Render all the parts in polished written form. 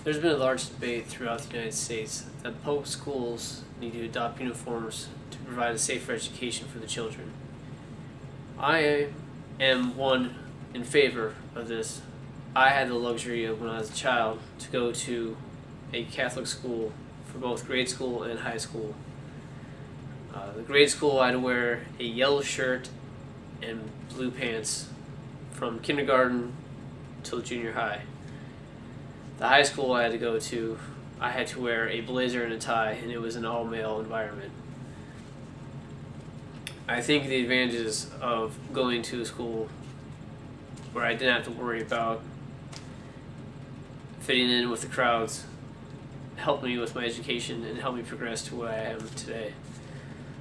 There's been a large debate throughout the United States that public schools need to adopt uniforms to provide a safer education for the children. I am one in favor of this. I had the luxury of, when I was a child, to go to a Catholic school for both grade school and high school. The grade school, I had to wear a yellow shirt and blue pants from kindergarten till junior high. The high school I had to go to, I had to wear a blazer and a tie, and it was an all-male environment. I think the advantages of going to a school where I didn't have to worry about fitting in with the crowds helped me with my education and helped me progress to where I am today.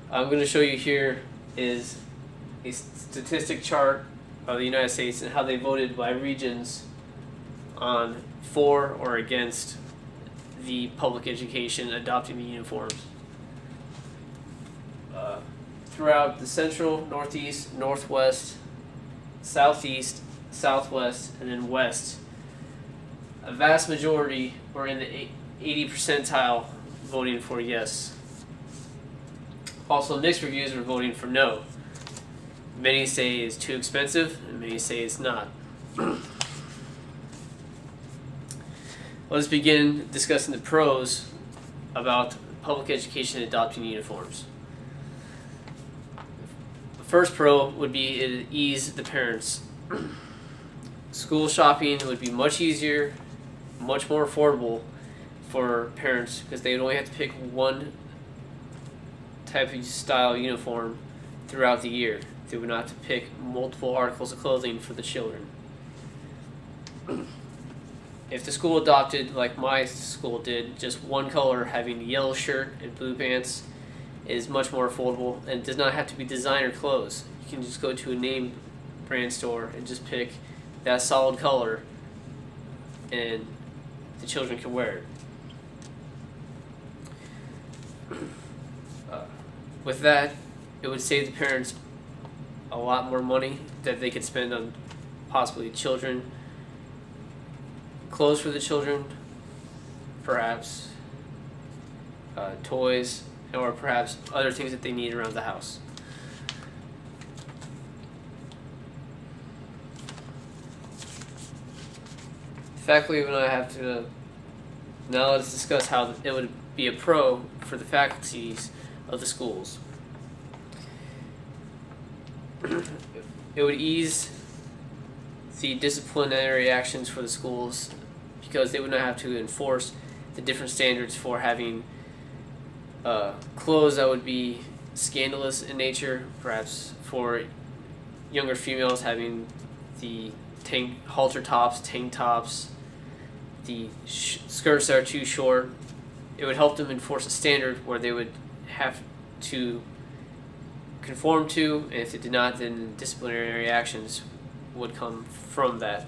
I'm going to show you here is a statistic chart of the United States and how they voted by regions on for or against the public education adopting the uniforms. Throughout the central, northeast, northwest, southeast, southwest, and then west, a vast majority were in the 80 percentile voting for yes. Also, mixed reviews were voting for no. Many say it's too expensive, and many say it's not. Let's begin discussing the pros about public education adopting uniforms. The first pro would be it would ease the parents. School shopping would be much easier, much more affordable for parents because they would only have to pick one type of style uniform throughout the year. They would not have to pick multiple articles of clothing for the children. If the school adopted, like my school did, just one color, having a yellow shirt and blue pants, is much more affordable and does not have to be designer clothes. You can just go to a name brand store and just pick that solid color and the children can wear it. With that, it would save the parents a lot more money that they could spend on possibly children, clothes for the children, perhaps toys, or perhaps other things that they need around the house. Faculty and I have to, now let's discuss how it would be a pro for the faculties of the schools. It would ease the disciplinary actions for the schools because they would not have to enforce the different standards for having clothes that would be scandalous in nature, perhaps for younger females having the halter tops, tank tops, the skirts that are too short. It would help them enforce a standard where they would have to conform to, and if they did not, then disciplinary actions would come from that.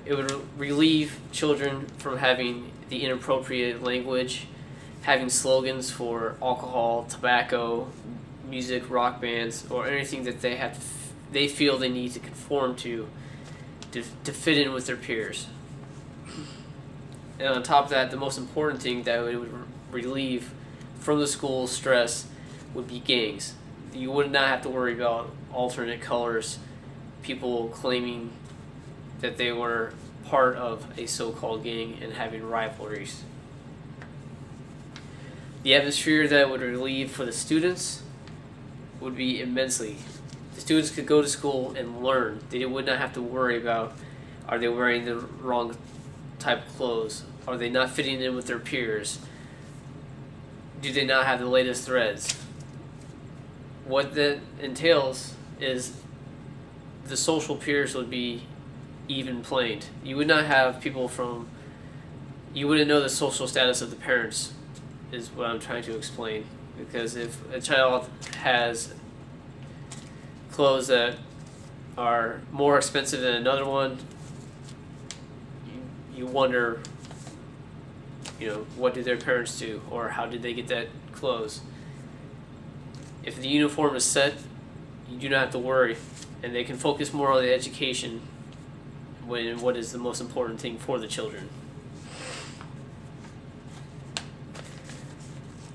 It would relieve children from having the inappropriate language, having slogans for alcohol, tobacco, music, rock bands, or anything that they feel they need to conform to fit in with their peers. And on top of that, the most important thing that it would relieve from the school stress would be gangs. You would not have to worry about alternate colors, people claiming that they were part of a so-called gang and having rivalries. The atmosphere that would relieve for the students would be immensely. The students could go to school and learn. They would not have to worry about, are they wearing the wrong type of clothes? Are they not fitting in with their peers? Do they not have the latest threads? What that entails is the social peers would be even planed. You would not have people from, you wouldn't know the social status of the parents, is what I'm trying to explain. Because if a child has clothes that are more expensive than another one, you wonder, what did their parents do, or how did they get that clothes? If the uniform is set, you do not have to worry, and they can focus more on the education when what is the most important thing for the children.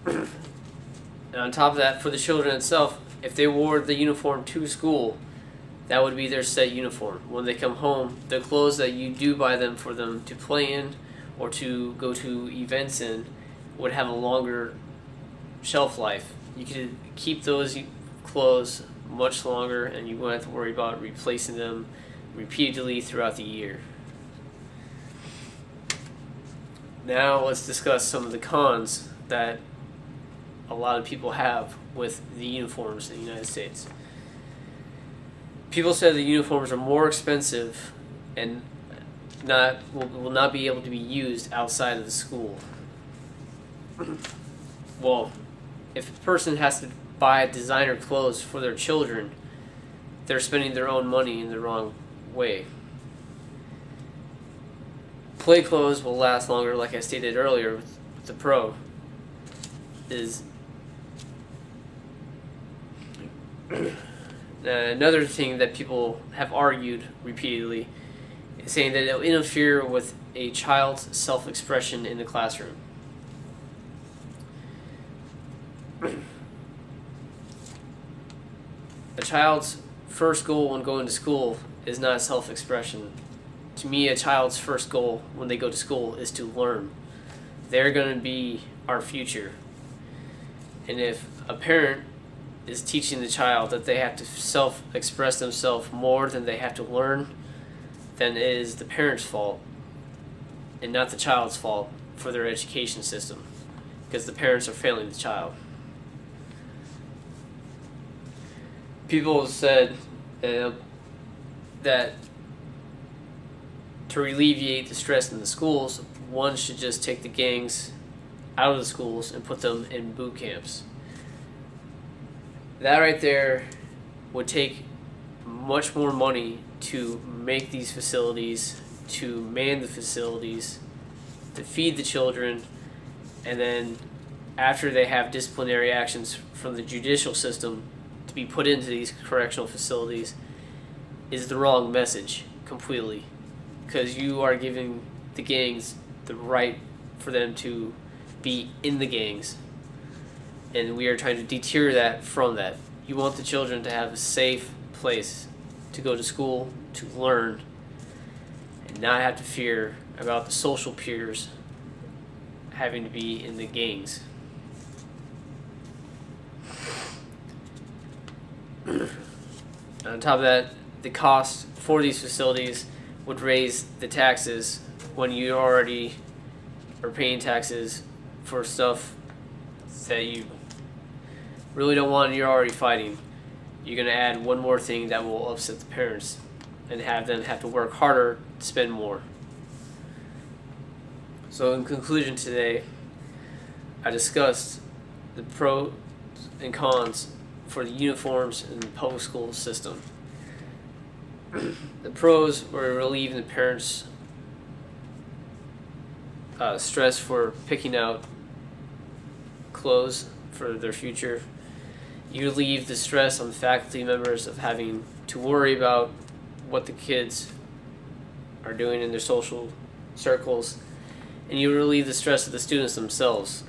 And on top of that, for the children itself, if they wore the uniform to school, that would be their set uniform. When they come home, the clothes that you do buy them for them to play in or to go to events in would have a longer shelf life. You could keep those clothes much longer, and you won't have to worry about replacing them repeatedly throughout the year. Now let's discuss some of the cons that a lot of people have with the uniforms in the United States. People said the uniforms are more expensive and will not be able to be used outside of the school. Well, if a person has to buy designer clothes for their children, they're spending their own money in the wrong way. Play clothes will last longer, like I stated earlier with the Pro. Another thing that people have argued repeatedly is saying that it will interfere with a child's self-expression in the classroom. A child's first goal when going to school is not self-expression. To me, a child's first goal when they go to school is to learn. They're going to be our future. And if a parent is teaching the child that they have to self-express themselves more than they have to learn, then it is the parent's fault and not the child's fault for their education system, because the parents are failing the child. People have said that to alleviate the stress in the schools, one should just take the gangs out of the schools and put them in boot camps. That right there would take much more money to make these facilities, to man the facilities, to feed the children, and then after they have disciplinary actions from the judicial system to be put into these correctional facilities is the wrong message completely, because you are giving the gangs the right for them to be in the gangs, and we are trying to deter that from that. You want the children to have a safe place to go to school, to learn, and not have to fear about the social peers having to be in the gangs. On top of that, the cost for these facilities would raise the taxes when you already are paying taxes for stuff that you really don't want and you're already fighting. You're going to add one more thing that will upset the parents and have them have to work harder to spend more. So in conclusion today, I discussed the pros and cons for the uniforms in the public school system. The pros were relieving the parents' stress for picking out clothes for their future. You relieve the stress on the faculty members of having to worry about what the kids are doing in their social circles, and you relieve the stress of the students themselves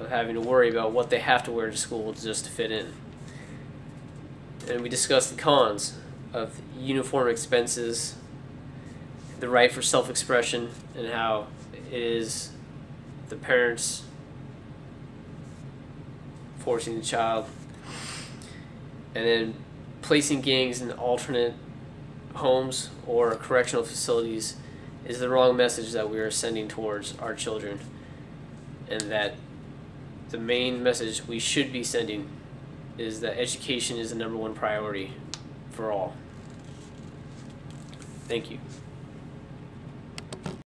of having to worry about what they have to wear to school just to fit in. And we discussed the cons of uniform expenses, the right for self-expression, and how it is the parents forcing the child, and then placing gangs in alternate homes or correctional facilities is the wrong message that we are sending towards our children, and that the main message we should be sending is that education is the #1 priority for all. Thank you.